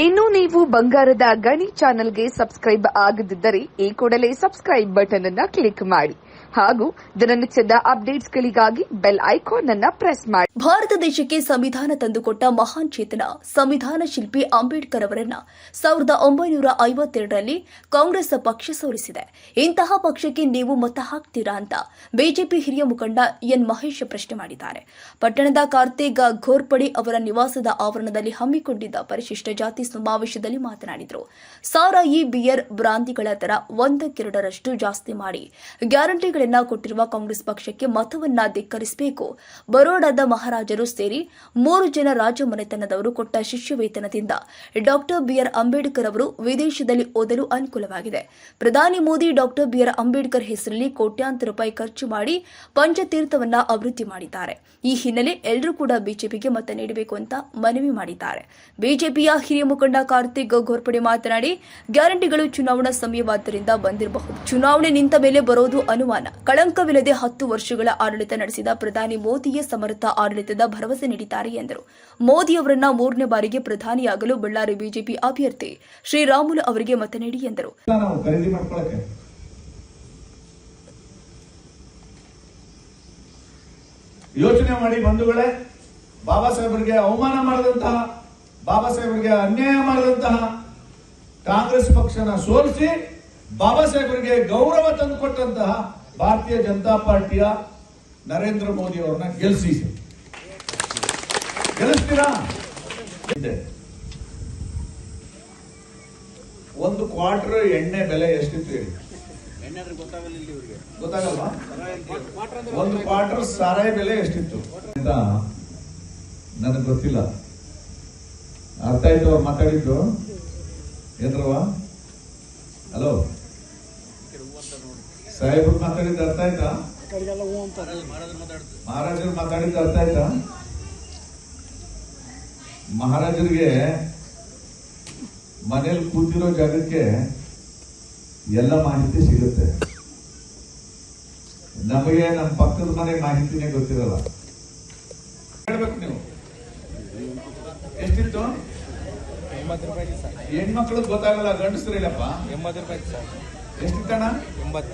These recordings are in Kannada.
ಇನ್ನು ನೀವು ಬಂಗಾರದ ಗಣಿ ಚಾನೆಲ್ಗೆ ಸಬ್ಸ್ಕ್ರೈಬ್ ಆಗದಿದ್ದರೆ ಈ ಕೂಡಲೇ ಸಬ್ಸ್ಕ್ರೈಬ್ ಬಟನ್ ಅನ್ನು ಕ್ಲಿಕ್ ಮಾಡಿ ಹಾಗೂ ದಿನನಿತ್ಯದ ಅಪ್ಡೇಟ್ಸ್ಗಳಿಗಾಗಿ ಬೆಲ್ ಐಕಾನ್ ಅನ್ನು ಪ್ರೆಸ್ ಮಾಡಿ. ಭಾರತ ದೇಶಕ್ಕೆ ಸಂವಿಧಾನ ತಂದುಕೊಟ್ಟ ಮಹಾನ್ ಚೇತನ ಸಂವಿಧಾನ ಶಿಲ್ಪಿ ಅಂಬೇಡ್ಕರ್ ಅವರನ್ನ 1952ರಲ್ಲಿ ಕಾಂಗ್ರೆಸ್ ಪಕ್ಷ ಸೋಲಿಸಿದೆ. ಇಂತಹ ಪಕ್ಷಕ್ಕೆ ನೀವು ಮತ ಹಾಕ್ತೀರಾ ಅಂತ ಬಿಜೆಪಿ ಹಿರಿಯ ಮುಖಂಡ ಎನ್ ಮಹೇಶ್ ಪ್ರಶ್ನೆ ಮಾಡಿದ್ದಾರೆ. ಪಟ್ಟಣದ ಕಾರ್ತಿಕ್ ಘೋರ್ಪಡೆ ಅವರ ನಿವಾಸದ ಆವರಣದಲ್ಲಿ ಹಮ್ಮಿಕೊಂಡಿದ್ದ ಪರಿಶಿಷ್ಟ ಜಾತಿ ಸಮಾವೇಶದಲ್ಲಿ ಮಾತನಾಡಿದರು. ಸಾರಾಯಿ, ಬಿಯರ್, ಬ್ರಾಂದಿಗಳ ದರ 1-2ರಷ್ಟು ಜಾಸ್ತಿ ಮಾಡಿ ಗ್ಯಾರಂಟಿಗಳನ್ನ ಕೊಟ್ಟಿರುವ ಕಾಂಗ್ರೆಸ್ ಪಕ್ಷಕ್ಕೆ ಮತವನ್ನ ಧಿಕ್ಕರಿಸಬೇಕು. ಬರೋಡಾದ ಮಹಾರಾಜರು ಸೇರಿ 3 ಜನ ರಾಜ ಮನೆತನದವರು ಕೊಟ್ಟ ಶಿಷ್ಯ ವೇತನದಿಂದ ಡಾಕ್ಟರ್ ಬಿಆರ್ ಅಂಬೇಡ್ಕರ್ ಅವರು ವಿದೇಶದಲ್ಲಿ ಓದಲು ಅನುಕೂಲವಾಗಿದೆ. ಪ್ರಧಾನಿ ಮೋದಿ ಡಾಕ್ಟರ್ ಬಿಆರ್ ಅಂಬೇಡ್ಕರ್ ಹೆಸರಲ್ಲಿ ಕೋಟ್ಯಾಂತರ ರೂಪಾಯಿ ಖರ್ಚು ಮಾಡಿ ಪಂಚತೀರ್ಥವನ್ನ ಅಭಿವೃದ್ಧಿ ಮಾಡಿದ್ದಾರೆ. ಈ ಹಿನ್ನೆಲೆ ಎಲ್ಲರೂ ಕೂಡ ಬಿಜೆಪಿಗೆ ಮತ ನೀಡಬೇಕು ಅಂತ ಮನವಿ ಮಾಡಿದ್ದಾರೆ. ಬಿಜೆಪಿಯ ಹಿರಿಯ ಮುಖಂಡ ಕಾರ್ತಿಕ್ ಘೋರ್ಪಡೆ ಮಾತನಾಡಿ, ಗ್ಯಾರಂಟಿಗಳು ಚುನಾವಣಾ ಸಮಯವಾದ್ದರಿಂದ ಬಂದಿರಬಹುದು. ಚುನಾವಣೆ ನಿಂತ ಮೇಲೆ ಬರೋದು ಅನುಮಾನ. ಕಳಂಕವಿಲ್ಲದೆ 10 ವರ್ಷಗಳ ಆಡಳಿತ ನಡೆಸಿದ ಪ್ರಧಾನಿ ಮೋದಿಯೇ ಸಮರ್ಥ ಆಡಳಿತದ ಭರವಸೆ ನೀಡಿದ್ದಾರೆ ಎಂದರು. ಮೋದಿ ಅವರನ್ನ 3ನೇ ಬಾರಿಗೆ ಪ್ರಧಾನಿಯಾಗಲು ಬಳ್ಳಾರಿ ಬಿಜೆಪಿ ಅಭ್ಯರ್ಥಿ ಶ್ರೀರಾಮುಲು ಅವರಿಗೆ ಮತ ನೀಡಿ ಎಂದರು. ಯೋಚನೆ ಮಾಡಿ ಬಂಧುಗಳೇ, ಬಾಬಾ ಸಾಹೇಬರಿಗೆ ಅವಮಾನ ಮಾಡಿದಂತಹ, ಬಾಬಾ ಸಾಹೇಬರಿಗೆ ಅನ್ಯಾಯ ಮಾಡಿದಂತಹ ಕಾಂಗ್ರೆಸ್ ಪಕ್ಷನ ಸೋಲಿಸಿ ಬಾಬಾ ಸಾಹೇಬರಿಗೆ ಗೌರವ ತಂದುಕೊಟ್ಟಂತಹ ಭಾರತೀಯ ಜನತಾ ಪಾರ್ಟಿಯ ನರೇಂದ್ರ ಮೋದಿ ಅವರನ್ನ ಗೆಲ್ಲಿಸ್ತೀರಾ? ಒಂದು ಕ್ವಾರ್ಟರ್ ಎಣ್ಣೆ ಬೆಲೆ ಎಷ್ಟಿತ್ತು ಹೇಳಿ? ಗೊತ್ತಾಗಲ್ವಾ? ಒಂದು ಕ್ವಾರ್ಟರ್ ಸಾರಾಯಿ ಬೆಲೆ ಎಷ್ಟಿತ್ತು ಅಂತ ನನಗೆ ಗೊತ್ತಿಲ್ಲ. ಅರ್ಥ ಆಯ್ತು ಅವ್ರು ಮಾತಾಡಿದ್ದು ಏನ್ರವ? ಹಲೋ ಸಾಹೇಬ್ರು ಮಾತಾಡಿದ್ದು ಅರ್ಥ ಆಯ್ತಾ? ಮಹಾರಾಜರು ಮಾತಾಡಿದ್ದು ಅರ್ಥ ಆಯ್ತಾ? ಮಹಾರಾಜರಿಗೆ ಮನೇಲಿ ಕೂತಿರೋ ಜಾಗಕ್ಕೆ ಎಲ್ಲ ಮಾಹಿತಿ ಸಿಗುತ್ತೆ. ನಮಗೆ ನಮ್ಮ ಪಕ್ಕದ ಮನೆ ಮಾಹಿತಿನೇ ಗೊತ್ತಿರಲ್ಲ. ಹೇಳ್ಬೇಕು ನೀವು. ಎಷ್ಟಿತ್ತು? ಹೆಣ್ಮಕ್ಳು ಗೊತ್ತಾಗಲ್ಲ, ಗಂಡಸರು ಇಲ್ಲಪ್ಪ. 80 ರೂಪಾಯಿ ಸರ್. ಎಷ್ಟಿತ್ತಣ್ಣ? 80.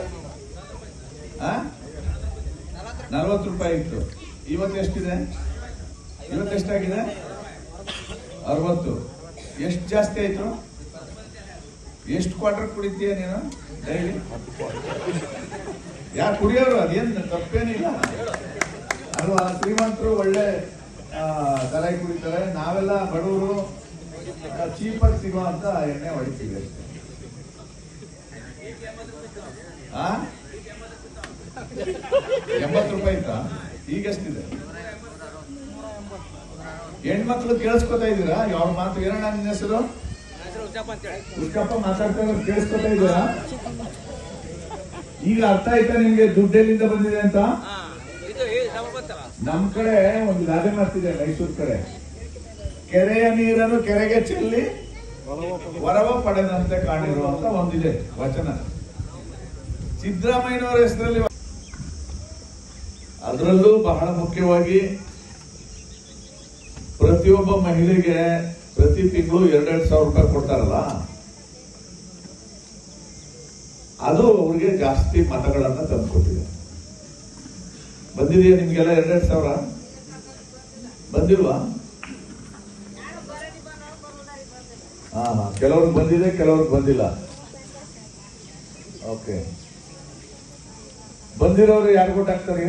40 ರೂಪಾಯಿ ಇತ್ತು. ಇವತ್ತು ಎಷ್ಟಿದೆ? ಇವತ್ತು ಎಷ್ಟಾಗಿದೆ? 60. ಎಷ್ಟು ಜಾಸ್ತಿ ಆಯ್ತು? ಎಷ್ಟು ಕ್ವಾರ್ಟರ್ ಕುಡಿತೀಯ ನೀನು ಡೈಲಿ? ಯಾರು ಕುಡಿಯೋರು? ಅದೇನು ತಪ್ಪೇನಿಲ್ಲ ಅಲ್ವಾ? ಶ್ರೀಮಂತರು ಒಳ್ಳೆ ತರಾಯಿ ಕುಡಿತಾರೆ, ನಾವೆಲ್ಲ ಬಡವರು ಚೀಪಾಗಿ ಸಿಗುವಂತ ಎಣ್ಣೆ ಹೊಡಿತೀವಿ ಅಷ್ಟೇ. 80 ರೂಪಾಯಿ ಇತ್ತಾ? ಈಗ ಎಷ್ಟಿದೆ? ಹೆಣ್ಮಕ್ಳು ಕೇಳಿಸ್ಕೊತಾ ಇದ್ದೀರಾ? ಯಾವ ಮಾತು? ಏನಣ್ಣ ನಿನ್ನ ಹೆಸರು? ಉಚ್ಚಪ್ಪ ಮಾತಾಡ್ತಾ ಕೇಳಿಸ್ಕೊತಾ ಇದ್ದೀರಾ? ಈಗ ಅರ್ಥ ಆಯ್ತಾ ನಿಮ್ಗೆ ದುಡ್ಡೆಲ್ಲಿಂದ ಬಂದಿದೆ ಅಂತ? ನಮ್ ಕಡೆ ಒಂದು ಗಾದೆ ಮಾಡ್ತಿದೆ ಮೈಸೂರು ಕಡೆ, ಕೆರೆಯ ನೀರನ್ನು ಕೆರೆಗೆ ಚೆಲ್ಲಿ ವರವ ಪಡೆದಂತೆ ಕಾಣಿರುವಂತ ಒಂದಿದೆ ವಚನ. ಸಿದ್ದರಾಮಯ್ಯನವರ ಹೆಸರಲ್ಲಿ ಅದರಲ್ಲೂ ಬಹಳ ಮುಖ್ಯವಾಗಿ ಪ್ರತಿಯೊಬ್ಬ ಮಹಿಳೆಗೆ ಪ್ರತಿ ತಿಂಗಳು 2,000 ರೂಪಾಯಿ ಕೊಡ್ತಾರಲ್ಲ, ಅದು ಅವ್ರಿಗೆ ಜಾಸ್ತಿ ಮತಗಳನ್ನ ತಂದುಕೊಟ್ಟಿದೆ. ಬಂದಿದೆಯಾ ನಿಮ್ಗೆಲ್ಲ 2,000 ಬಂದಿಲ್ವಾ? ಕೆಲವ್ರಿಗೆ ಬಂದಿದೆ, ಕೆಲವ್ರಿಗೆ ಬಂದಿಲ್ಲ. ಓಕೆ, ಬಂದಿರೋರು ಯಾರು ಕೊಟ್ಟಾಗ್ತಾರೆ?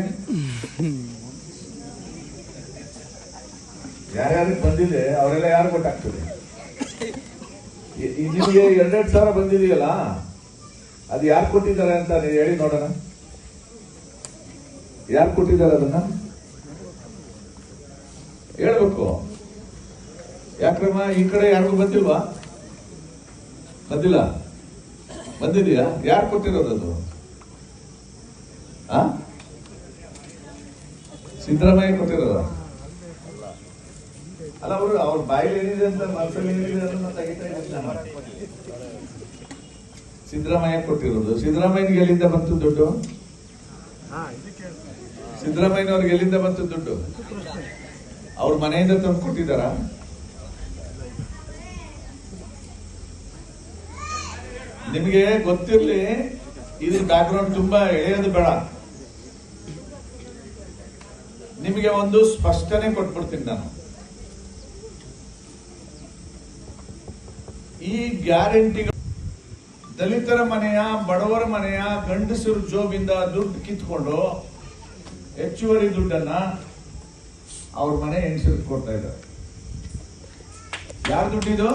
ಯಾರ್ಯಾರಿಗೆ ಬಂದಿದೆ ಅವರೆಲ್ಲ ಯಾರು ಕೊಟ್ಟಾಗ್ತದೆ? ನಿಮಗೆ 2,000 ಬಂದಿದೆಯಲ್ಲ, ಅದು ಯಾರು ಕೊಟ್ಟಿದ್ದಾರೆ ಅಂತ ನೀವು ಹೇಳಿ ನೋಡೋಣ. ಯಾರು ಕೊಟ್ಟಿದ್ದಾರೆ ಅದನ್ನ ಹೇಳ್ಬೇಕು. ಯಾಕ್ರಮ ಈ ಕಡೆ ಯಾರಿಗೂ ಬಂದಿಲ್ವಾ? ಬಂದಿಲ್ಲ? ಬಂದಿದೆಯಾ? ಯಾರು ಕೊಟ್ಟಿರೋದು ಅದು? ಸಿದ್ದರಾಮಯ್ಯ ಕೊಟ್ಟಿರೋದ? ಅಲ್ಲ, ಅವ್ರ ಬಾಯಿಲಿ ಏನಿದೆ ಅಂತ ಮನಸ್ಸಲ್ಲಿ ಏನಿದೆ ಅದನ್ನ ತೆಗಿತಾ ಇದ್ದಾರೆ. ಸಿದ್ದರಾಮಯ್ಯ ಕೊಟ್ಟಿರೋದು. ಸಿದ್ದರಾಮಯ್ಯನಿಗೆ ಎಲ್ಲಿಂದ ಬಂತು ದುಡ್ಡು? ಸಿದ್ದರಾಮಯ್ಯನವ್ರಿಗೆ ಎಲ್ಲಿಂದ ಬಂತು ದುಡ್ಡು? ಅವ್ರ ಮನೆಯಿಂದ ತಂದು ಕೊಟ್ಟಿದ್ದಾರ? ನಿಮಗೆ ಗೊತ್ತಿರ್ಲಿ, ಇದ್ರ ಬ್ಯಾಕ್ಗ್ರೌಂಡ್ ತುಂಬಾ ಎಳೆಯೋದು ಬೇಡ. ನಿಮಗೆ ಒಂದು ಸ್ಪಷ್ಟನೆ ಕೊಟ್ಬಿಡ್ತೀನಿ ನಾನು. ಈ ಗ್ಯಾರಂಟಿಗಳು ದಲಿತರ ಮನೆಯ, ಬಡವರ ಮನೆಯ, ಗಂಡಸರು ಜೋಬಿಂದ ದುಡ್ಡು ಕಿತ್ಕೊಂಡು ಹೆಚ್ಚುವರಿ ದುಡ್ಡನ್ನ ಅವ್ರ ಮನೆ ಹೆಂಗಸರಿಗೆ ಕೊಡ್ತಾ ಇದ್ದಾರೆ. ಯಾರ ದುಡ್ಡಿದು?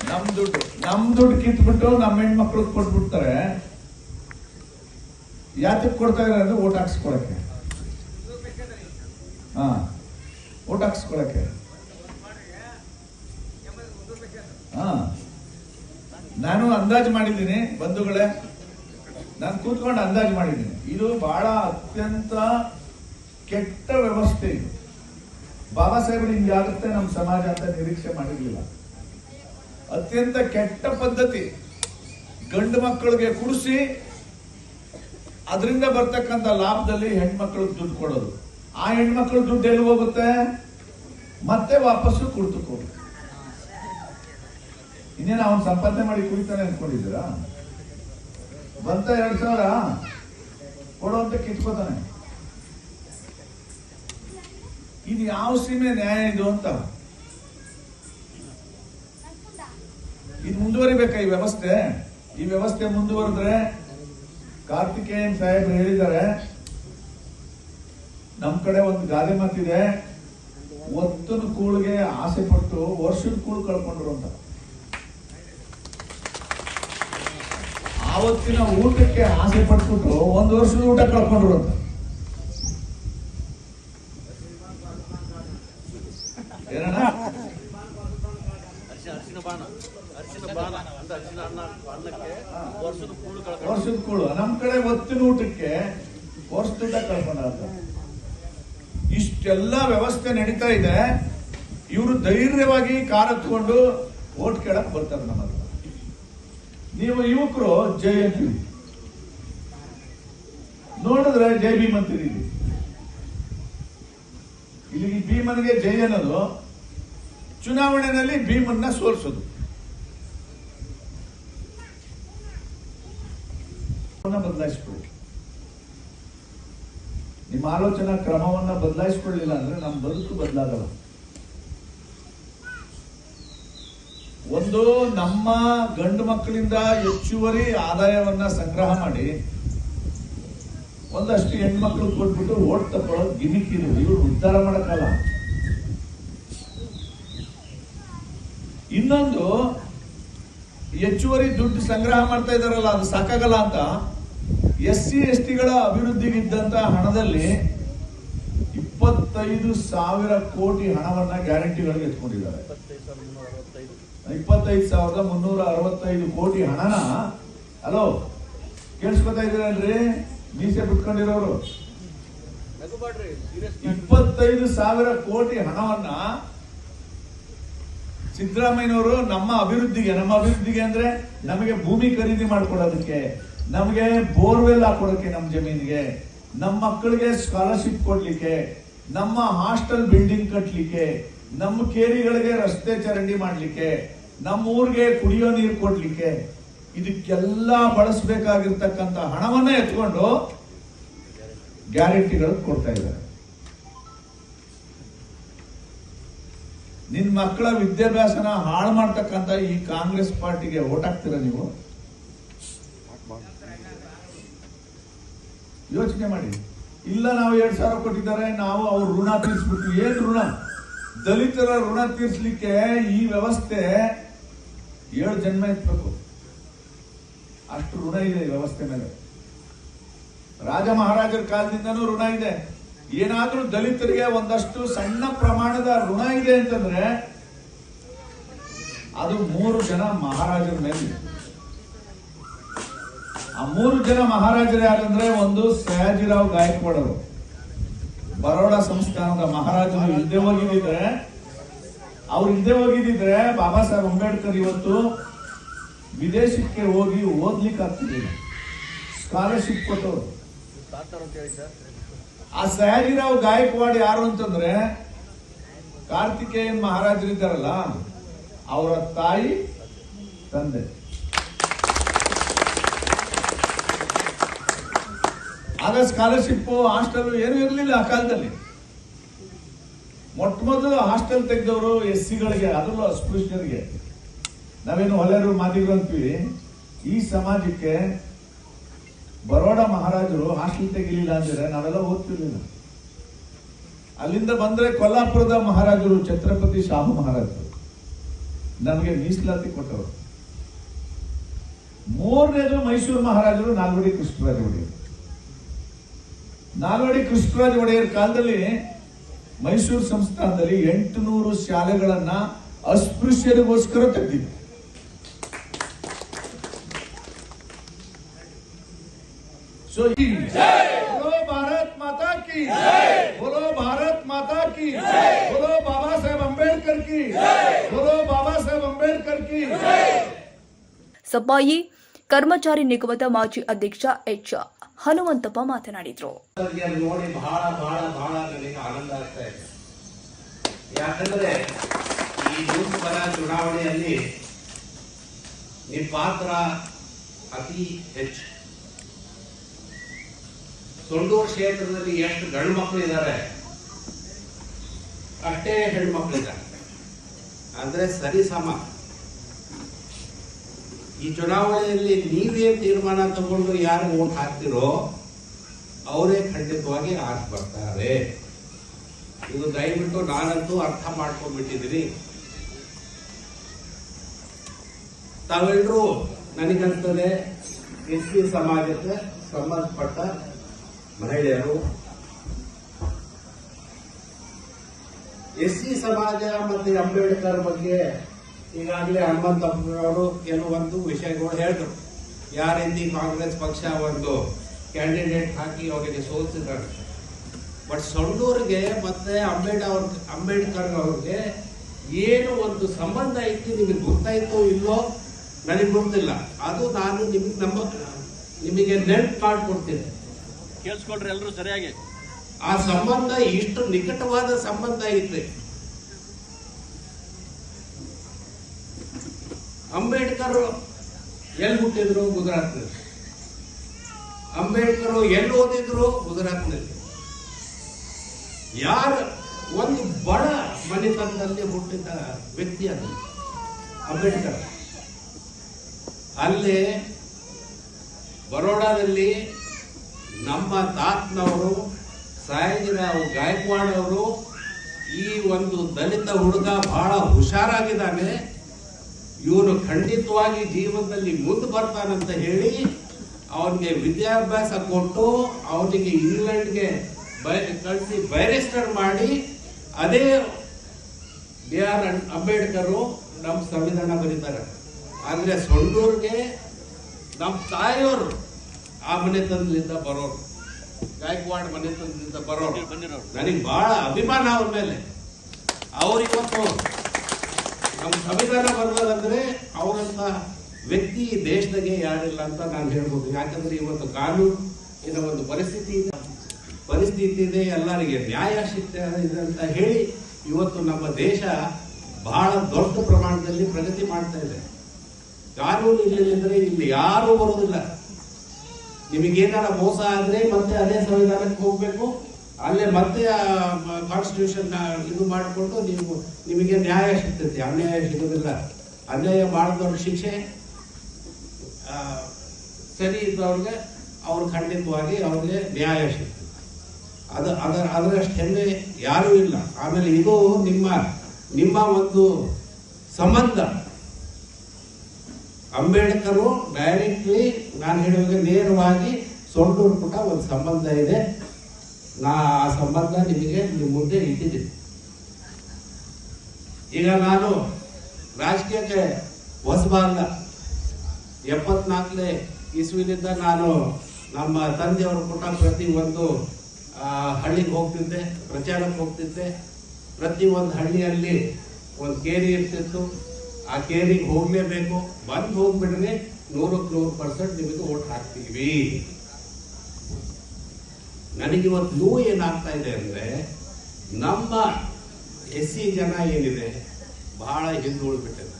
ನಮ್ ದುಡ್ಡು. ನಮ್ ದುಡ್ಡು ಕಿತ್ಬಿಟ್ಟು ನಮ್ಮ ಹೆಣ್ಮಕ್ಳಿಗೆ ಕೊಟ್ಬಿಡ್ತಾರೆ. ಯಾತಕ್ಕೆ ಕೊಡ್ತಾ ಇದ್ದಾರೆ ಅಂದ್ರೆ ಓಟ್ ಹಾಕ್ಸ್ಕೊಳಕ್ಕೆ. ಓಟ್ ಹಾಕ್ಸ್ಕೊಳಕ್ಕೆ. ನಾನು ಅಂದಾಜು ಮಾಡಿದ್ದೀನಿ ಬಂಧುಗಳೇ, ನಾನು ಕೂತ್ಕೊಂಡು ಅಂದಾಜು ಮಾಡಿದ್ದೀನಿ. ಇದು ಬಹಳ ಅತ್ಯಂತ ಕೆಟ್ಟ ವ್ಯವಸ್ಥೆ. ಇದು ಬಾಬಾ ಸಾಹೇಬರು ಹಿಂಗಾಗುತ್ತೆ ನಮ್ಮ ಸಮಾಜ ಅಂತ ನಿರೀಕ್ಷೆ ಮಾಡಿರ್ಲಿಲ್ಲ. ಅತ್ಯಂತ ಕೆಟ್ಟ ಪದ್ಧತಿ. ಗಂಡು ಮಕ್ಕಳಿಗೆ ಕುಡಿಸಿ ಅದರಿಂದ ಬರ್ತಕ್ಕಂಥ ಲಾಭದಲ್ಲಿ ಹೆಣ್ಮಕ್ಳಿಗೆ ದುಡ್ಡು ಕೊಡೋದು. ಆ ಹೆಣ್ಮಕ್ಳು ದುಡ್ಡು ಎಲ್ಲಿ ಹೋಗುತ್ತೆ? ಮತ್ತೆ ವಾಪಸ್ಸು ಕುಡ್ತಕ್ಕೆ ಹೋಗುತ್ತೆ. ಇನ್ನೇನು ಅವನು ಸಂಪಾದನೆ ಮಾಡಿ ಕುಡಿತಾನೆ ಅನ್ಕೊಂಡಿದ್ದೀರಾ? ಬಂತ 2,000 ಕೊಡುವಂತ ಕಿತ್ಕೋತಾನೆ. ಇದು ಯಾವ ಸೀಮೆ ನ್ಯಾಯ ಇದು ಅಂತ. ಇದು ಮುಂದುವರಿಬೇಕಾ ಈ ವ್ಯವಸ್ಥೆ? ಈ ವ್ಯವಸ್ಥೆ ಮುಂದುವರೆದ್ರೆ, ಕಾರ್ತಿಕೇಯನ್ ಸಾಹೇಬ್ ಹೇಳಿದ್ದಾರೆ, ನಮ್ ಕಡೆ ಒಂದು ಗಾದೆ ಮಾತಿದೆ, ಒತ್ತನ ಕೂಳಿಗೆ ಆಸೆ ಪಟ್ಟು ವರ್ಷದ ಕೂಳು ಕಳ್ಕೊಂಡ್ರು ಅಂತ. ಆವತ್ತಿನ ಊಟಕ್ಕೆ ಆಸೆ ಪಟ್ಬಿಟ್ಟು 1 ವರ್ಷದ ಊಟ ಕಳ್ಕೊಂಡ್ರು ಅಂತ. ಏನಣ್ಣ? ವರ್ಷದ ಕೂಳು. ನಮ್ ಕಡೆ ಒತ್ತಿನ ಊಟಕ್ಕೆ ವರ್ಷದ ಊಟ ಕಳ್ಕೊಂಡ. ಇಷ್ಟೆಲ್ಲ ವ್ಯವಸ್ಥೆ ನಡೀತಾ ಇದೆ. ಇವರು ಧೈರ್ಯವಾಗಿ ಕಾರ್ ಹತ್ಕೊಂಡು ಓಟ್ ಕೇಳಕ್ ಬರ್ತಾರೆ ನಮ್ಮ ಹತ್ರ. ನೀವು ಯುವಕರು ಜೈ ಅಂತೀವಿ, ನೋಡಿದ್ರೆ ಜೈ ಭೀಮ್ ಅಂತೀರಿ. ಇಲ್ಲಿ ಭೀಮನ್ಗೆ ಜೈ ಅನ್ನೋದು ಚುನಾವಣೆಯಲ್ಲಿ ಭೀಮನ್ನ ಸೋಲಿಸೋದು. ಬದಲಾಯಿಸ್ಕೊಳ್ಳಿ. ನಿಮ್ಮ ಆಲೋಚನಾ ಕ್ರಮವನ್ನ ಬದಲಾಯಿಸಿಕೊಳ್ಳಿಲ್ಲ ಅಂದ್ರೆ ನಮ್ಮ ಬದುಕು ಬದಲಾಗಲ್ಲ. ಒಂದು, ನಮ್ಮ ಗಂಡು ಮಕ್ಕಳಿಂದ ಹೆಚ್ಚುವರಿ ಆದಾಯವನ್ನ ಸಂಗ್ರಹ ಮಾಡಿ ಒಂದಷ್ಟು ಹೆಣ್ಮಕ್ಳು ಕೊಟ್ಬಿಟ್ಟು ಓಟ್ ತಕೊಳ್ಳೋದು ಗಿಮಿಕ್. ಇದು ಇವರು ಉದ್ಧಾರ ಮಾಡಕ್ಕಲ್ಲ. ಇನ್ನೊಂದು, ಹೆಚ್ಚುವರಿ ದುಡ್ಡು ಸಂಗ್ರಹ ಮಾಡ್ತಾ ಇದಾರಲ್ಲ, ಅದು ಸಾಕಾಗಲ್ಲ ಅಂತ SC STಗಳ ಅಭಿವೃದ್ಧಿಗಿದ್ದಂತ ಹಣದಲ್ಲಿ 25,000 ಕೋಟಿ ಹಣವನ್ನ ಗ್ಯಾರಂಟಿಗಳಿಗೆ ಎತ್ಕೊಂಡಿದ್ದಾರೆ. 25,365 ಕೋಟಿ ಹಣನ, ಹಲೋ ಕೇಳಿಸ್ಕೊತಾ ಇದ್ದೀರಲ್ರಿ ಮೀಸೆ ಬಿಟ್ಕೊಂಡಿರೋರು, 25,000 ಕೋಟಿ ಹಣವನ್ನ ಸಿದ್ದರಾಮಯ್ಯನವರು ನಮ್ಮ ಅಭಿವೃದ್ಧಿಗೆ ಅಂದ್ರೆ ನಮಗೆ ಭೂಮಿ ಖರೀದಿ ಮಾಡ್ಕೊಡೋದಕ್ಕೆ, ನಮಗೆ ಬೋರ್ವೆಲ್ ಹಾಕೊಡಕ್ಕೆ, ನಮ್ಮ ಜಮೀನಿಗೆ, ನಮ್ಮ ಮಕ್ಕಳಿಗೆ ಸ್ಕಾಲರ್ಶಿಪ್ ಕೊಡ್ಲಿಕ್ಕೆ, ನಮ್ಮ ಹಾಸ್ಟೆಲ್ ಬಿಲ್ಡಿಂಗ್ ಕಟ್ಲಿಕ್ಕೆ, ನಮ್ಮ ಕೇರಿಗಳಿಗೆ ರಸ್ತೆ ಚರಂಡಿ ಮಾಡ್ಲಿಕ್ಕೆ, ನಮ್ಮ ಊರಿಗೆ ಕುಡಿಯೋ ನೀರು ಕೊಡ್ಲಿಕ್ಕೆ, ಇದಕ್ಕೆಲ್ಲ ಬಳಸಬೇಕಾಗಿರ್ತಕ್ಕಂಥ ಹಣವನ್ನ ಎತ್ಕೊಂಡು ಗ್ಯಾರಂಟಿಗಳು ಕೊಡ್ತಾ ಇದ್ದಾರೆ. ನಿನ್ ಮಕ್ಕಳ ವಿದ್ಯಾಭ್ಯಾಸನ ಹಾಳು ಮಾಡ್ತಕ್ಕಂಥ ಈ ಕಾಂಗ್ರೆಸ್ ಪಾರ್ಟಿಗೆ ಓಟ್ ಹಾಕ್ತೀರಾ ನೀವು? ಯೋಚನೆ ಮಾಡಿ. ಇಲ್ಲ, ನಾವು 2,000 ಕೊಟ್ಟಿದ್ದಾರೆ, ನಾವು ಅವ್ರ ಋಣ ತೀರಿಸ್ಬಿಟ್ಟು. ಏನ್ ಋಣ? ದಲಿತರ ಋಣ ತೀರಿಸಲಿಕ್ಕೆ ಈ ವ್ಯವಸ್ಥೆ 7 ಜನ್ಮ ಎತ್ತಬೇಕು, ಅಷ್ಟು ಋಣ ಇದೆ ಈ ವ್ಯವಸ್ಥೆ ಮೇಲೆ. ರಾಜ ಮಹಾರಾಜರ ಕಾಲದಿಂದನೂ ಋಣ ಇದೆ. ಏನಾದ್ರೂ ದಲಿತರಿಗೆ ಒಂದಷ್ಟು ಸಣ್ಣ ಪ್ರಮಾಣದ ಋಣ ಇದೆ ಅಂತಂದ್ರೆ ಅದು 3 ಜನ ಮಹಾರಾಜರ ಮೇಲೆ. ಆ 3 ಜನ ಮಹಾರಾಜರು ಯಾರಂದ್ರೆ, ಒಂದು ಸಯಾಜಿರಾವ್ ಗಾಯಕ್ವಾಡ್ ಅವರು, ಬರೋಡ ಸಂಸ್ಥಾನದ ಮಹಾರಾಜರು. ಇಲ್ಲದೆ ಹೋಗಿದ್ರೆ ಬಾಬಾ ಸಾಹೇಬ್ ಅಂಬೇಡ್ಕರ್ ಇವತ್ತು ವಿದೇಶಕ್ಕೆ ಹೋಗಿ ಓದ್ಲಿಕ್ಕೆ ಆಗ್ತಿದೆ. ಸ್ಕಾಲರ್ಶಿಪ್ ಕೊಟ್ಟವರು. ಆ ಸಯಾಜಿರಾವ್ ಗಾಯಕ್ವಾಡ್ ಯಾರು ಅಂತಂದ್ರೆ, ಕಾರ್ತಿಕೇಯನ್ ಮಹಾರಾಜರಿದ್ದಾರಲ್ಲ ಅವರ ತಾಯಿ ತಂದೆ. ಆಗ ಸ್ಕಾಲರ್ಶಿಪ್ ಹಾಸ್ಟೆಲ್ ಏನೂ ಇರಲಿಲ್ಲ ಆ ಕಾಲದಲ್ಲಿ. ಮೊಟ್ಟ ಮೊದಲು ಹಾಸ್ಟೆಲ್ ತೆಗೆದವರು SC-ಗಳಿಗೆ, ಅದರಲ್ಲೂ ಅಸ್ಪೃಶ್ಯರಿಗೆ. ನಾವೇನು ಹೊಲೆರು ಮಾದಿಗರು ಅಂತೀವಿ. ಈ ಸಮಾಜಕ್ಕೆ ಬರೋಡ ಮಹಾರಾಜರು ಹಾಸ್ಟೆಲ್ ತೆಗಿಲಿಲ್ಲ ಅಂದ್ರೆ ನಾವೆಲ್ಲ ಓದ್ತಿರ್ಲಿಲ್ಲ. ಅಲ್ಲಿಂದ ಬಂದ್ರೆ ಕೊಲ್ಲಾಪುರದ ಮಹಾರಾಜರು, ಛತ್ರಪತಿ ಶಾಹು ಮಹಾರಾಜರು ನಮಗೆ ಮೀಸಲಾತಿ ಕೊಟ್ಟವರು. ಮೂರನೇದು ಮೈಸೂರು ಮಹಾರಾಜರು ನಾಲ್ವಡಿ ಕೃಷ್ಣರಾಜ ಒಡೆಯರ್. ನಾಲ್ವಡಿ ಕೃಷ್ಣರಾಜ ಒಡೆಯರ್ ಕಾಲದಲ್ಲಿ ಮೈಸೂರು ಸಂಸ್ಥಾನದಲ್ಲಿ 800 ಶಾಲೆಗಳನ್ನ ಅಸ್ಪೃಶ್ಯರಿಗೋಸ್ಕರ ತೆಗೆದಿದೆ. ಸೊ बोलो भारत माता की बोलो भारत माता की बोलो बाबा साहेब अंबेडकर की बोलो बाबा साहेब अंबेडकर की. ಸಪಾಯಿ ಕರ್ಮಚಾರಿ ನಿಗಮದ ಮಾಜಿ ಅಧ್ಯಕ್ಷ H. ಹನುಮಂತಪ್ಪ ಮಾತನಾಡಿದರು. ನೋಡಿ ಬಹಳ ಬಹಳ ಬಹಳ ನನಗೆ ಆನಂದ ಆಗ್ತಾ ಇದೆ. ಯಾಕಂದ್ರೆ ಈ ಲೋಕಸಭಾ ಚುನಾವಣೆಯಲ್ಲಿ ನಿಮ್ಮ ಪಾತ್ರ ಅತಿ ಹೆಚ್ಚು. ಸೊಂಡೂರು ಕ್ಷೇತ್ರದಲ್ಲಿ ಎಷ್ಟು ಗಂಡು ಮಕ್ಕಳು ಇದ್ದಾರೆ ಅಷ್ಟೇ ಹೆಣ್ಮಕ್ಳಿದ್ದಾರೆ. ಅಂದ್ರೆ ಸರಿ ಸಮ. ಈ ಚುನಾವಣೆಯಲ್ಲಿ ನೀವೇನ್ ತೀರ್ಮಾನ ತಗೊಂಡು ಯಾರು ವೋಟ್ ಹಾಕ್ತಿರೋ ಅವರೇ ಖಂಡಿತವಾಗಿ ಆಗಿ ಬರ್ತಾರೆ. ಇದು ದಯವಿಟ್ಟು ನಾನಂತೂ ಅರ್ಥ ಮಾಡ್ಕೊಂಡ್ಬಿಟ್ಟಿದ್ದೀನಿ. ತಾವೆಲ್ಲರೂ ನನಗಂತದೆ SC ಸಮಾಜಕ್ಕೆ ಸಂಬಂಧಪಟ್ಟ ಮಹಿಳೆಯರು, SC ಸಮಾಜ ಮತ್ತೆ ಅಂಬೇಡ್ಕರ್ ಬಗ್ಗೆ ಈಗಾಗಲೇ ಹನುಮಂತಪ್ಪನವರು ಕೆಲವೊಂದು ವಿಷಯಗಳು ಹೇಳಿದ್ರು. ಯಾವ ರೀತಿ ಕಾಂಗ್ರೆಸ್ ಪಕ್ಷ ಒಂದು ಕ್ಯಾಂಡಿಡೇಟ್ ಹಾಕಿ ಅವರಿಗೆ ಸೋಲಿಸಿದ್ದಾರೆ. ಬಟ್ ಸೊಂಡೂರಿಗೆ ಮತ್ತೆ ಅಂಬೇಡ್ಕರ್ ಅವ್ರಿಗೆ ಏನು ಒಂದು ಸಂಬಂಧ ಐತಿ ನಿಮಗೆ ಗೊತ್ತಾಯ್ತೋ ಇಲ್ಲೋ ನನಗೆ ಗೊತ್ತಿಲ್ಲ. ಅದು ನಾನು ನಿಮಗೆ ನೆನಪು ಮಾಡಿಕೊಡ್ತೀನಿ, ಕೇಳಿಸ್ಕೊಳ್ರಿ ಎಲ್ಲರೂ ಸರಿಯಾಗಿ. ಆ ಸಂಬಂಧ ಇಷ್ಟು ನಿಕಟವಾದ ಸಂಬಂಧ ಐತೆ. ಅಂಬೇಡ್ಕರ್ ಎಲ್ಲಿ ಹುಟ್ಟಿದ್ರು? ಗುಜರಾತ್ನಲ್ಲಿ. ಅಂಬೇಡ್ಕರ್ ಎಲ್ಲಿ ಓದಿದ್ರು? ಗುಜರಾತ್ನಲ್ಲಿ. ಯಾರು ಒಂದು ಬಡ ಮನೆತನದಲ್ಲಿ ಹುಟ್ಟಿದ ವ್ಯಕ್ತಿ ಅದು ಅಂಬೇಡ್ಕರ್. ಅಲ್ಲೇ ಬರೋಡಾದಲ್ಲಿ ನಮ್ಮ ತಾತನವರು ಸಾಯಿರಾವ್ ಗಾಯಕ್ವಾಡ್ ಅವರು ಈ ಒಂದು ದಲಿತ ಹುಡುಗ ಬಹಳ ಹುಷಾರಾಗಿದ್ದಾನೆ, ಇವನು ಖಂಡಿತವಾಗಿ ಜೀವನದಲ್ಲಿ ಮುಂದೆ ಬರ್ತಾನಂತ ಹೇಳಿ ಅವನಿಗೆ ವಿದ್ಯಾಭ್ಯಾಸ ಕೊಟ್ಟು ಅವನಿಗೆ ಇಂಗ್ಲೆಂಡ್ಗೆ ಕಳಿಸಿ ಬ್ಯಾರಿಸ್ಟರ್ ಮಾಡಿ, ಅದೇ BR ಅಂಬೇಡ್ಕರ್ ನಮ್ಮ ಸಂವಿಧಾನ ಬರೀತಾರೆ. ಆದ್ರೆ ಸೊಂಡೂರ್ಗೆ ನಮ್ಮ ತಾಯಿಯವರು ಆ ಮನೆತನದಿಂದ ಬರೋರು, ಗಾಯಕ್ವಾಡ್ ಮನೆತನದಿಂದ ಬರೋರು. ನನಗೆ ಬಹಳ ಅಭಿಮಾನ ಅವ್ರ ಮೇಲೆ. ಅವ್ರಿವತ್ತು ನಮ್ಮ ಸಂವಿಧಾನ ಬರೋದಂದ್ರೆ ಅವರಂತ ವ್ಯಕ್ತಿ ದೇಶದಾಗೆ ಯಾರಿಲ್ಲ ಅಂತ ನಾನು ಹೇಳ್ಬೋದು. ಯಾಕಂದ್ರೆ ಇವತ್ತು ಕಾನೂನಿನ ಒಂದು ಪರಿಸ್ಥಿತಿ ಇದೆ, ಎಲ್ಲರಿಗೆ ನ್ಯಾಯ ಸಿಗ್ತದೆ ಅಂತ ಹೇಳಿ ಇವತ್ತು ನಮ್ಮ ದೇಶ ಬಹಳ ದೊಡ್ಡ ಪ್ರಮಾಣದಲ್ಲಿ ಪ್ರಗತಿ ಮಾಡ್ತಾ ಇದೆ. ಕಾನೂನು ಇಲ್ಲದಿದ್ರೆ ಇಲ್ಲಿ ಯಾರೂ ಬರೋದಿಲ್ಲ. ನಿಮಗೇನಾರ ಮೋಸ ಆದ್ರೆ ಮತ್ತೆ ಅದೇ ಸಂವಿಧಾನಕ್ಕೆ ಹೋಗ್ಬೇಕು, ಅಲ್ಲೇ ಮತ್ತೆ ಕಾನ್ಸ್ಟಿಟ್ಯೂಷನ್ ಇದು ಮಾಡಿಕೊಂಡು ನಿಮಗೆ ನ್ಯಾಯ ಸಿಗ್ತೈತಿ. ಅನ್ಯಾಯ ಸಿಗೋದಿಲ್ಲ. ಅನ್ಯಾಯ ಮಾಡಿದವ್ರ ಶಿಕ್ಷೆ, ಸರಿ ಇದ್ದವ್ರಿಗೆ ಅವ್ರು ಖಂಡಿತವಾಗಿ ಅವ್ರಿಗೆ ನ್ಯಾಯ ಸಿಗ್ತದೆ. ಅದರಷ್ಟು ಹೆಮ್ಮೆ ಯಾರೂ ಇಲ್ಲ. ಆಮೇಲೆ ಇದು ನಿಮ್ಮ ಒಂದು ಸಂಬಂಧ. ಅಂಬೇಡ್ಕರ್ ಡೈರೆಕ್ಟ್ಲಿ ನಾನು ಹೇಳುವಾಗ ನೇರವಾಗಿ ಸೊಂಡೂರು ಕೂಡ ಒಂದು ಸಂಬಂಧ ಇದೆ. ಆ ಸಂಬಂಧ ನಿಮಗೆ ನಿಮ್ಮ ಮುಂದೆ ಇಟ್ಟಿದ್ದೀನಿ. ಈಗ ನಾನು ರಾಜಕೀಯಕ್ಕೆ ಹೊಸಬಲ್ಲ. 74ನೇ ಇಸ್ವಿನಿಂದ ನಾನು ನಮ್ಮ ತಂದೆಯವರು ಕೂಡ ಪ್ರತಿ ಒಂದು ಹಳ್ಳಿಗೆ ಹೋಗ್ತಿದ್ದೆ, ಪ್ರಚಾರಕ್ಕೆ ಹೋಗ್ತಿದ್ದೆ. ಪ್ರತಿ ಒಂದು ಹಳ್ಳಿಯಲ್ಲಿ ಒಂದು ಕೇರಿ ಇರ್ತಿತ್ತು. ಆ ಕೇರಿಗೆ ಹೋಗ್ಲೇಬೇಕು. ಬಂದು ಹೋಗ್ಬಿಟ್ರೆ 100% ನಿಮಗೆ ಓಟ್ ಹಾಕ್ತೀವಿ. ನನಗಿವತ್ತು ನೋವು ಏನಾಗ್ತಾ ಇದೆ ಅಂದ್ರೆ, ನಮ್ಮ SC ಜನ ಏನಿದೆ ಬಹಳ ಹಿಂದುಳಿದ್ಬಿಟ್ಟಿದೆ.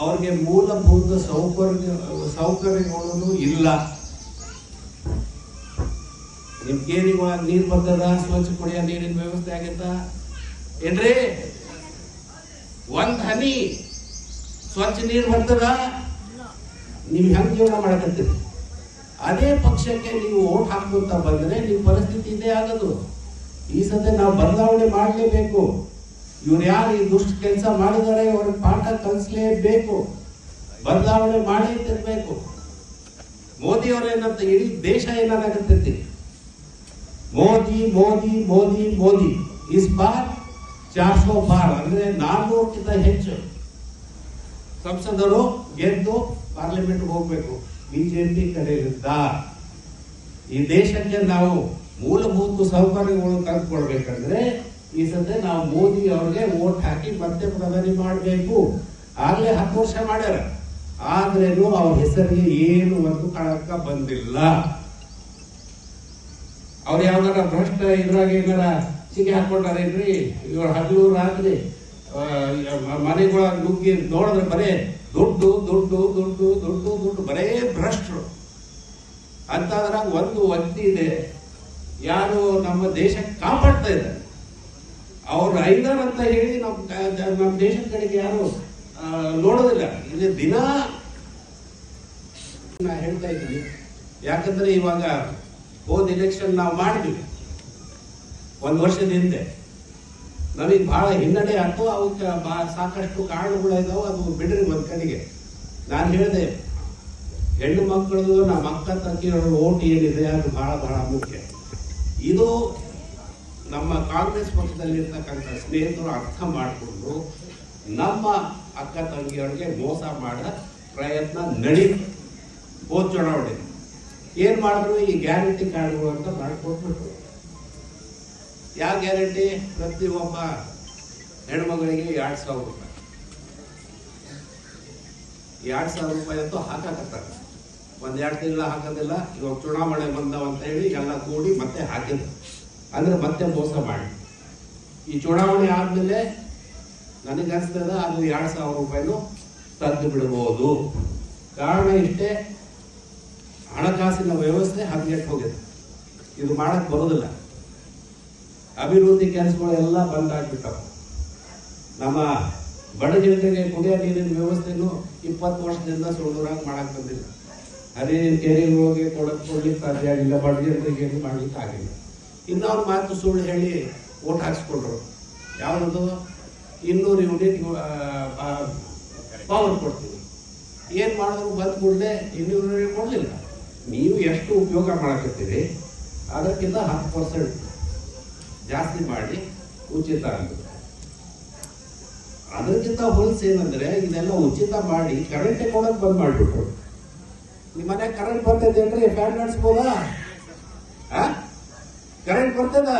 ಅವ್ರಿಗೆ ಮೂಲಭೂತ ಸೌಕರ್ಯಗಳು ಇಲ್ಲ. ನಿಮ್ ಕೇರಿಗೆ ನೀರು ಬರ್ತದ, ಸ್ವಚ್ಛ ಕುಡಿಯೋ ನೀರಿನ ವ್ಯವಸ್ಥೆ ಆಗೈತ ಏನ್ರಿ? ಒಂದ್ ಹನಿ ಸ್ವಚ್ಛ ನೀರು ಬರ್ತದ? ನೀವು ಹೆಂಗ್ ಜೀವನ ಮಾಡಕತ್ತೀರಿ? ಅದೇ ಪಕ್ಷಕ್ಕೆ ನೀವು ಓಟ್ ಹಾಕುವಂತ ಬಂದ್ರೆ ನಿಮ್ಮ ಪರಿಸ್ಥಿತಿ ಇದೇ ಆಗೋದು. ಈ ಸತಿ ನಾವು ಬದಲಾವಣೆ ಮಾಡಲೇಬೇಕು. ಇವ್ರು ಯಾರು ಈ ದುಷ್ಟ ಕೆಲಸ ಮಾಡಿದ್ದಾರೆ ಅವ್ರಿಗೆ ಪಾಠ ಕಲಿಸಲೇಬೇಕು, ಬದಲಾವಣೆ ಮಾಡೇ ತಿರ್ಬೇಕು. ಮೋದಿ ಅವರೇನಂತ ಇಡೀ ದೇಶ ಏನಾಗತ್ತೈತಿ, ಮೋದಿ ಮೋದಿ ಮೋದಿ ಮೋದಿ. ಇಸ್ ಬಾರ್ 400 ಬಾರ್ ಅಂದ್ರೆ 400ಕ್ಕಿಂತ ಹೆಚ್ಚು ಸಂಸದರು ಗೆದ್ದು ಪಾರ್ಲಿಮೆಂಟ್ ಹೋಗ್ಬೇಕು ಬಿಜೆಪಿ ಕಡೆಯಿಂದ. ಈ ದೇಶಕ್ಕೆ ನಾವು ಮೂಲಭೂತ ಸೌಕರ್ಯಗಳು ತಂದುಕೊಡ್ಬೇಕಂದ್ರೆ ಈ ಸದ್ಯ ನಾವು ಮೋದಿ ಅವ್ರಿಗೆ ವೋಟ್ ಹಾಕಿ ಮತ್ತೆ ಪ್ರಧಾನಿ ಮಾಡಬೇಕು. ಆಗ್ಲೇ 10 ವರ್ಷ ಮಾಡ್ಯಾರ, ಆದ್ರೇನು ಅವ್ರ ಹೆಸರಿಗೆ ಏನು ಒಂದು ಕಳಂಕ ಬಂದಿಲ್ಲ. ಅವ್ರು ಯಾವ್ದಾರ ಭ್ರಷ್ಟ ಇದ್ರಾಗ ಏನಾರ ಸಿಗಿ ಹಾಕೊಂಡಾರೇನ್ರಿ? ಇವ್ರ ಹಗಲು ರಾತ್ರಿ ಮನೆಗಳಾಗ ನುಗ್ಗಿ ನೋಡಿದ್ರೆ ಬರೇ ದುಡ್ಡು ದುಡ್ಡು ದುಡ್ಡು ದುಡ್ಡು ದುಡ್ಡು, ಬರೇ ಭ್ರಷ್ಟರು. ಅಂತಂದ್ರಾಗ ಒಂದು ವ್ಯಕ್ತಿ ಇದೆ ಯಾರು ನಮ್ಮ ದೇಶಕ್ಕೆ ಕಾಪಾಡ್ತಾ ಇದ್ದಾರೆ. ಅವ್ರು ಐದರ್ ಅಂತ ಹೇಳಿ ನಮ್ಮ ದೇಶದ ಕಡೆಗೆ ಯಾರು ನೋಡೋದಿಲ್ಲ. ಇಲ್ಲಿ ದಿನ ನಾ ಹೇಳ್ತಾ ಇದ್ದೀನಿ, ಯಾಕಂದ್ರೆ ಇವಾಗ ಹೋದ ಎಲೆಕ್ಷನ್ ನಾವು ಮಾಡಿದ್ವಿ 1 ವರ್ಷದ ಹಿಂದೆ. ನಮಗೆ ಬಹಳ ಹಿನ್ನಡೆ ಆಯ್ತು. ಅವಕ್ಕೆ ಸಾಕಷ್ಟು ಕಾರಣಗಳಿದಾವೆ, ಅದು ಬಿಡ್ರಿ ಒಂದ್ ಕಡೆಗೆ. ನಾನು ಹೇಳಿದೆ, ಹೆಣ್ಣು ಮಕ್ಕಳದು ನಮ್ಮ ಅಕ್ಕ ತಂಗಿಯರ ಓಟ್ ಏನಿದೆ ಅದು ಬಹಳ ಬಹಳ ಮುಖ್ಯ. ಇದು ನಮ್ಮ ಕಾಂಗ್ರೆಸ್ ಪಕ್ಷದಲ್ಲಿರ್ತಕ್ಕಂಥ ಸ್ನೇಹಿತರು ಅರ್ಥ ಮಾಡಿಕೊಂಡು ನಮ್ಮ ಅಕ್ಕ ತಂಗಿಯರಿಗೆ ಮೋಸ ಮಾಡೋ ಪ್ರಯತ್ನ ನಡೀತು. ಹೋದ ಚುನಾವಣೆ ಏನ್ ಮಾಡಿದ್ರು, ಈ ಗ್ಯಾರಂಟಿ ಕಾರ್ಡ್ಗಳು ಅಂತ ಮಾಡಿಕೊಟ್ಬಿಟ್ರು. ಯಾವ ಗ್ಯಾರಂಟಿ? ಪ್ರತಿಯೊಬ್ಬ ಹೆಣ್ಮಗಳಿಗೆ 2,000 ರೂಪಾಯಿ. 2,000 ರೂಪಾಯಿ ಅಂತೂ ಹಾಕಕತ್ತಾರೆ. 1-2 ತಿಂಗಳ ಹಾಕೋದಿಲ್ಲ. ಇವಾಗ ಚುನಾವಣೆ ಬಂದವ ಅಂತ ಹೇಳಿ ಎಲ್ಲ ಕೂಡಿ ಮತ್ತೆ ಹಾಕಿದ್ರು. ಅಂದ್ರೆ ಮತ್ತೆ ಮೋಸ ಮಾಡಿ ಈ ಚುನಾವಣೆ ಆದ್ಮೇಲೆ ನನಗನ್ಸ್ತದ ಅದು 2,000 ರೂಪಾಯಿನೂ ತೆಗೆದು ಬಿಡಬಹುದು. ಕಾರಣ ಇಷ್ಟೇ, ಹಣಕಾಸಿನ ವ್ಯವಸ್ಥೆ ಹದಗೆಟ್ಟು ಹೋಗಿದೆ. ಇದು ಮಾಡಕ್ ಬರೋದಿಲ್ಲ. ಅಭಿವೃದ್ಧಿ ಕೆಲಸಗಳೆಲ್ಲ ಬಂದಾಗ್ಬಿಟ್ಟವು. ನಮ್ಮ ಬಡ ಜನರಿಗೆ ಕುಡಿಯೋ ನೀರಿನ ವ್ಯವಸ್ಥೆನೂ 20 ವರ್ಷದಿಂದ ಸುಳ್ಳುರಾಗ ಮಾಡಕ್ ಬಂದಿಲ್ಲ. ಅದೇ ಕೆರೆಗೆ ಹೋಗಿ ಕೊಡ್ಲಿಕ್ಕೆ ಸಾಧ್ಯ ಆಗಿಲ್ಲ, ಬಡ ಜನರಿಗೆ ಏನು ಮಾಡ್ಲಿಕ್ಕೆ ಆಗಿಲ್ಲ. ಇನ್ನೊಂದು ಮಾತು ಸುಳ್ಳು ಹೇಳಿ ಓಟ್ ಹಾಕ್ಸ್ಕೊಂಡ್ರು. ಯಾವುದು? 200 ಯೂನಿಟ್ ಪವರ್ ಕೊಡ್ತೀವಿ. ಏನ್ ಮಾಡಿದ್ರು ಬಂದ್ ಕೂಡಲೇ 200 ಯೂನಿಟ್ ಕೊಡ್ಲಿಲ್ಲ. ನೀವು ಎಷ್ಟು ಉಪಯೋಗ ಮಾಡಕತ್ತೀರಿ ಅದಕ್ಕಿಂತ 10% ಜಾಸ್ತಿ ಮಾಡಿ ಉಚಿತ ಅಂತ. ಅದಕ್ಕಿಂತ ಹೋಲಿಸಿ ಏನಂದ್ರೆ ಇದೆಲ್ಲ ಉಚಿತ ಮಾಡಿ ಕರೆಂಟ್ ಕೊಡಕ್ ಬಂದ್ ಮಾಡ್ಬಿಟ್ರು. ನಿಮ್ಮ ಮನೆ ಕರೆಂಟ್ ಬರ್ತೈತೇನ್ರಿ? ಫ್ಯಾನ್ ನಡೆಸ್ಬೋದಾ? ಕರೆಂಟ್ ಬರ್ತದ?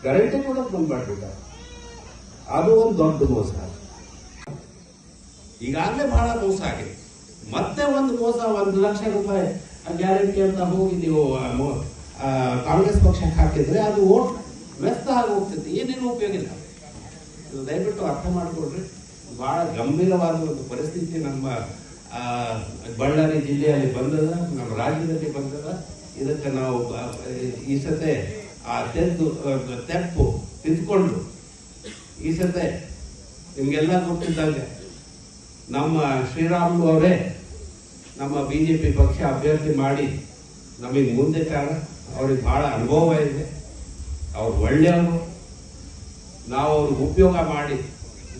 ಕರೆಂಟ್ ಕೊಡಕ್ ಬಂದ್ ಮಾಡ್ಬಿಟ್ಟ. ಅದು ಒಂದು ದೊಡ್ಡ ಮೋಸ. ಈಗಾಗಲೇ ಬಹಳ ಮೋಸ ಆಗಿದೆ. ಮತ್ತೆ ಒಂದು ಮೋಸ, 1 ಲಕ್ಷ ರೂಪಾಯಿ ಗ್ಯಾರಂಟಿ ಅಂತ ಹೋಗಿ ನೀವು ಕಾಂಗ್ರೆಸ್ ಪಕ್ಷಕ್ಕೆ ಹಾಕಿದ್ರೆ ಅದು ಓಟ್ ವ್ಯರ್ಥ ಆಗಿ ಹೋಗ್ತೈತಿ, ಏನೇನು ಉಪಯೋಗ ಇಲ್ಲ. ಇದು ದಯವಿಟ್ಟು ಅರ್ಥ ಮಾಡ್ಕೊಡ್ರಿ. ಬಹಳ ಗಂಭೀರವಾದ ಒಂದು ಪರಿಸ್ಥಿತಿ ನಮ್ಮ ಬಳ್ಳಾರಿ ಜಿಲ್ಲೆಯಲ್ಲಿ ಬಂದದ, ನಮ್ಮ ರಾಜ್ಯದಲ್ಲಿ ಬಂದದ. ಇದಕ್ಕೆ ನಾವು ಈ ಸತೆ ಆ ತೆಪ್ಪು ತಿದ್ಕೊಂಡು ಈ ಸತೆ ನಿಮ್ಗೆಲ್ಲ ಗೊತ್ತಿದ್ದಂಗೆ ನಮ್ಮ ಶ್ರೀರಾಮುಲು ಅವರೇ ನಮ್ಮ ಬಿಜೆಪಿ ಪಕ್ಷ ಅಭ್ಯರ್ಥಿ ಮಾಡಿ ನಮಗೆ ಮುಂದೆ ಕಾರಣ. ಅವ್ರಿಗೆ ಬಹಳ ಅನುಭವ ಇದೆ, ಅವ್ರು ಒಳ್ಳೆಯವರು. ನಾವು ಅವ್ರಿಗೆ ಉಪಯೋಗ ಮಾಡಿ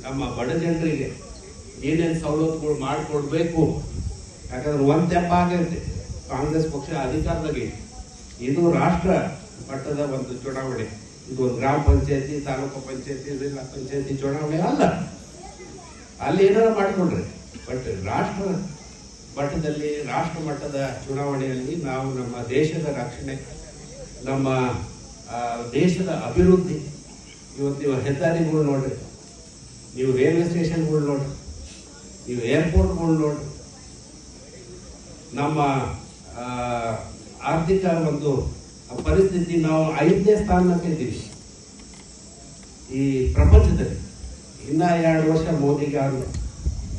ನಮ್ಮ ಬಡ ಜನರಿಗೆ ಏನೇನು ಸವಲತ್ತುಗಳು ಮಾಡಿಕೊಡ್ಬೇಕು. ಯಾಕಂದ್ರೆ ಒಂದು ತೆಪ್ಪ ಆಗೈತೆ, ಕಾಂಗ್ರೆಸ್ ಪಕ್ಷ ಅಧಿಕಾರದಾಗಿ. ಇದು ರಾಷ್ಟ್ರ ಮಟ್ಟದ ಒಂದು ಚುನಾವಣೆ. ಇದು ಒಂದು ಗ್ರಾಮ ಪಂಚಾಯತಿ, ತಾಲೂಕು ಪಂಚಾಯತಿ, ಜಿಲ್ಲಾ ಪಂಚಾಯತಿ ಚುನಾವಣೆ ಅಲ್ಲ. ಅಲ್ಲಿ ಏನಾರ ಮಾಡಿಕೊಂಡ್ರೆ, ಬಟ್ ರಾಷ್ಟ್ರ ಮಟ್ಟದಲ್ಲಿ, ರಾಷ್ಟ್ರ ಮಟ್ಟದ ಚುನಾವಣೆಯಲ್ಲಿ ನಾವು ನಮ್ಮ ದೇಶದ ರಕ್ಷಣೆ, ನಮ್ಮ ದೇಶದ ಅಭಿವೃದ್ಧಿ. ಇವತ್ತು ನೀವು ಹೆದ್ದಾರಿಗಳು ನೋಡ್ರಿ, ನೀವು ರೈಲ್ವೆ ಸ್ಟೇಷನ್ಗಳು ನೋಡ್ರಿ, ನೀವು ಏರ್ಪೋರ್ಟ್ಗಳು ನೋಡ್ರಿ, ನಮ್ಮ ಆರ್ಥಿಕ ಒಂದು ಪರಿಸ್ಥಿತಿ ನಾವು 5ನೇ ಸ್ಥಾನಕ್ಕೆ ಇದ್ದೀವಿ ಈ ಪ್ರಪಂಚದಲ್ಲಿ. ಇನ್ನ 2 ವರ್ಷ ಮೋದಿಗೆ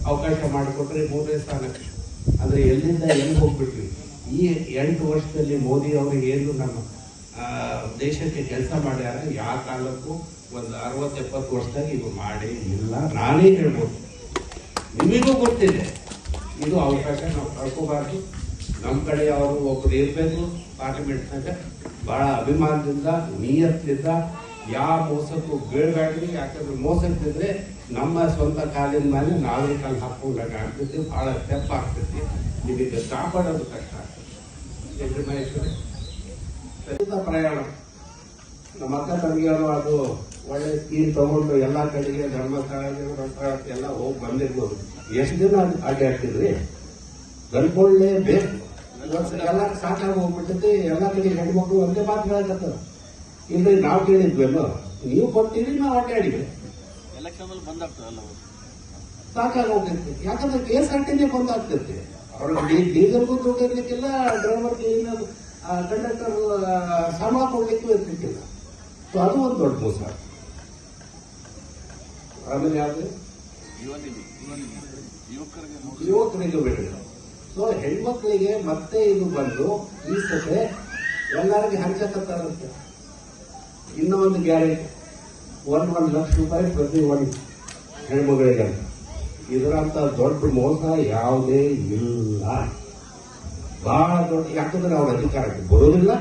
ಅವಕಾಶ ಮಾಡಿಕೊಟ್ರೆ 3ನೇ ಸ್ಥಾನಕ್ಕೆ. ಅಂದ್ರೆ ಎಲ್ಲಿಂದ ಎಲ್ಲಿ ಹೋಗ್ಬಿಟ್ವಿ. ಈ 8 ವರ್ಷದಲ್ಲಿ ಮೋದಿ ಅವರು ಏನು ನಮ್ಮ ದೇಶಕ್ಕೆ ಕೆಲಸ ಮಾಡ್ಯಾರ ಯಾವ ಕಾಲಕ್ಕೂ ಒಂದು 60-70 ವರ್ಷದಾಗ ಇದು ಮಾಡೇ ಇಲ್ಲ. ನಾನೇ ಹೇಳ್ಬೋದು, ನಿಮಗೂ ಗೊತ್ತಿದೆ. ಇದು ಅವಕಾಶ ನಾವು ಕಳ್ಕೋಬಾರ್ದು. ನಮ್ಮ ಕಡೆ ಅವರು ಒಬ್ಬರು ಇರಬೇಕು ಪಾರ್ಲಿಮೆಂಟ್ನಾಗ, ಬಹಳ ಅಭಿಮಾನದಿಂದ ನಿಯತ್ತಿಂದ ಯಾವ ಮೋಸಕ್ಕೂ ಬೀಳ್ಬೇಡ್ರಿ. ಯಾಕಂದ್ರೆ ಮೋಸಕ್ಕೆ ಬಿದ್ದರೆ ನಮ್ಮ ಸ್ವಂತ ಕಾಲಿನ ಮೇಲೆ ನಾವೇ ಕಾಲು ಹಾಕೊಂಡಾಗ ಆಗ್ತೈತಿ, ಬಹಳ ತೆಪ್ಪ ಆಗ್ತೈತಿ. ನಿಮಗೆ ಕಾಪಾಡೋದು ಕಷ್ಟ ಆಗ್ತದೆ. ಪ್ರಯಾಣ ನಮ್ಮ ಅಕ್ಕ ತಂಗಿಯವರು ಅದು ಒಳ್ಳೆ ಸ್ಕೀಮ್ ತಗೊಂಡು ಎಲ್ಲಾ ಕಡೆಗೆ ಧರ್ಮಸ್ಥಳ ಎಲ್ಲ ಹೋಗಿ ಬಂದಿರ್ಬೋದು. ಎಷ್ಟು ದಿನ ಅಡ್ಡಾಡ್ತಿದ್ರಿ? ಗಂಡ್ಕೊಳ್ಳೇಬೇಕು. ಎಲ್ಲ ಸಾಕಾಗಿ ಹೋಗ್ಬಿಟ್ಟೈತಿ. ಎಲ್ಲ ಕಡೆ ಹೆಣ್ಮಕ್ಳು ಒಂದೇ ಮಾತು ಹೇಳಕತ್ತಾರ. ಇಲ್ರಿ ನಾವು ಕೇಳಿದ್ವಲ್ಲ, ನೀವು ಕೊಡ್ತೀರಿ, ನಾವು ಅಡ್ಡಾಡಿದ್ವಿ. ಎಲೆಕ್ಷನ್ ಬಂದಾಗ್ತದಲ್ಲ, ಸಾಕಾಗಿ ಹೋಗ್ತೈತಿ. ಯಾಕಂದ್ರೆ KSRTC ಬಂದ್ ಆಗ್ತೈತಿ. ಅವ್ರಿಗೆ ಡೀಸೆಲ್ಗೂ ದುಡ್ಡು ಇರ್ಲಿಕ್ಕಿಲ್ಲ, ಡ್ರೈವರ್ ಕ್ಲೀನರ್ ಕಂಡಕ್ಟರ್ ಸಂಬಳ ಕೊಡ್ಲಿಕ್ಕೂ ಇರ್ಲಿಕ್ಕಿಲ್ಲ. ಸೊ ಅದು ಒಂದು ದೊಡ್ಡ ಮೋಸ. ಆಮೇಲೆ ಯಾವ್ದು ಯುವಕರಿಗೆ ಬಿಡಿ. ಸೊ ಹೆಣ್ಮಕ್ಳಿಗೆ ಮತ್ತೆ ಇದು ಬಂದು ಈ ಸತೆ ಎಲ್ಲರಿಗೆ ಹಂಚಕತ್ತಾರಂತೆ. ಇನ್ನೂ ಒಂದು ಗ್ಯಾರಂಟಿ, 1 ಲಕ್ಷ ರೂಪಾಯಿ ಪ್ರತಿ ಒಂದು ಹೆಣ್ಮಗಳಿಗೆ ಅಂತ. ಇದರಂತ ದೊಡ್ಡ ಮೋಸ ಯಾವುದೇ ಇಲ್ಲ. ಬಹಳ ದೊಡ್ಡ, ಯಾಕಂದ್ರೆ ಅವ್ರ ಅಧಿಕಾರಕ್ಕೆ ಬರೋದಿಲ್ಲ.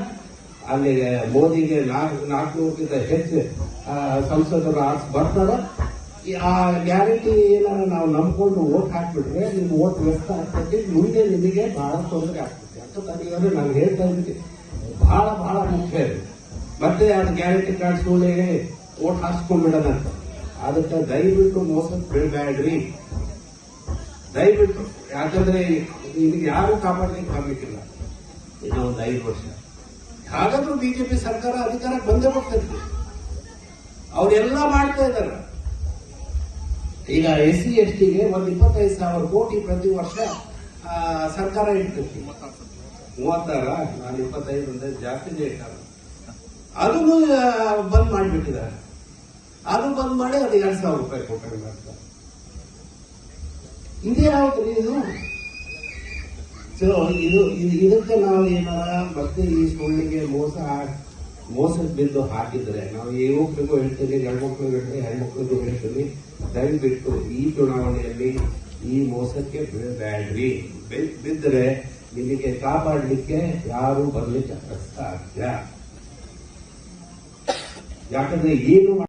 ಅಲ್ಲಿ ಮೋದಿಗೆ 400ಕ್ಕಿಂತ ಹೆಚ್ಚು ಸಂಸದರು ಬರ್ತಾರ. ಆ ಗ್ಯಾರಂಟಿ ಏನಾರ ನಾವು ನಂಬ್ಕೊಂಡು ವೋಟ್ ಹಾಕ್ಬಿಟ್ರೆ ನಿಮ್ಮ ವೋಟ್ ವ್ಯರ್ಥ ಆಗ್ತದೆ. ಮುಂದೆ ನಿಮಗೆ ಬಹಳ ತೊಂದರೆ ಆಗ್ತದೆ. ಯಾಕಂದ್ರೆ ನಾನು ಹೇಳ್ತಾ ಇದ್ದೀನಿ, ಬಹಳ ಬಹಳ ಮುಖ್ಯ ಇದೆ. ಮತ್ತೆ ಅದು ಗ್ಯಾರಂಟಿ ಕಾರ್ಡ್ ಸುಳ್ಳೆ ವೋಟ್ ಹಾಕ್ಸ್ಕೊಂಡ್ಬಿಡೋದಂತ. ಅದಕ್ಕೆ ದಯವಿಟ್ಟು ಮೋಸಕ್ಕೆ ಬೀಳ್ಬೇಡ್ರಿ, ದಯವಿಟ್ಟು. ಯಾಕಂದ್ರೆ ನಿಮಗೆ ಯಾರು ಕಾಪಾಡ್ಲಿಕ್ಕೆ ಆಗ್ಲಿಕ್ಕಿಲ್ಲ ಇನ್ನೂ ಒಂದು 5 ವರ್ಷ. ಹಾಗಾದ್ರೂ ಬಿಜೆಪಿ ಸರ್ಕಾರ ಅಧಿಕಾರಕ್ಕೆ ಬಂದೇ ಬರ್ತೈತಿ. ಅವರೆಲ್ಲ ಮಾಡ್ತಾ ಇದ್ದಾರೆ. ಈಗ SC STಗೆ ಒಂದು 25,000 ಕೋಟಿ ಪ್ರತಿ ವರ್ಷ ಸರ್ಕಾರ ಇಡ್ತೈತಿ. 36 ನಾನು 25 ಅಂದ್ರೆ ಜಾಸ್ತಿನೇ ಇಟ್ಟಾರ. ಅದನ್ನು ಬಂದ್ ಮಾಡಿಬಿಟ್ಟಿದ್ದಾರೆ. ಅದು ಬಂದ್ ಮಾಡಿ ಅದು 2,000 ರೂಪಾಯಿ ಕೊಟ್ಟರೆ ಮಾಡ್ತಾರೆ. ಇದೇ ಯಾವ್ದ್ರಿ ಇದು? ಸೊ ಇದಕ್ಕೆ ನಾವು ಏನಾರ ಮತ್ತೆ ಈ ಸುಳ್ಳಿಗೆ ಮೋಸಕ್ಕೆ ಬಿದ್ದು ಹಾಕಿದ್ರೆ, ನಾವು ಯುವಕರಿಗೂ ಹೇಳ್ತೀವಿ, ಗಂಡ್ಮಕ್ಳಿಗೂ ಹೇಳ್ತೀವಿ, ಹೆಣ್ಮಕ್ಳಿಗೂ ಹೇಳ್ತೀವಿ, ದಯವಿಟ್ಟು ಈ ಚುನಾವಣೆಯಲ್ಲಿ ಈ ಮೋಸಕ್ಕೆ ಬೀಳಬೇಡ್ರಿ. ಬಿದ್ದರೆ ನಿಮಗೆ ಕಾಪಾಡಲಿಕ್ಕೆ ಯಾರು ಬರ್ಲಿಕ್ಕೆ ಅಸಾಧ್ಯ. ಯಾಕಂದ್ರೆ ಏನು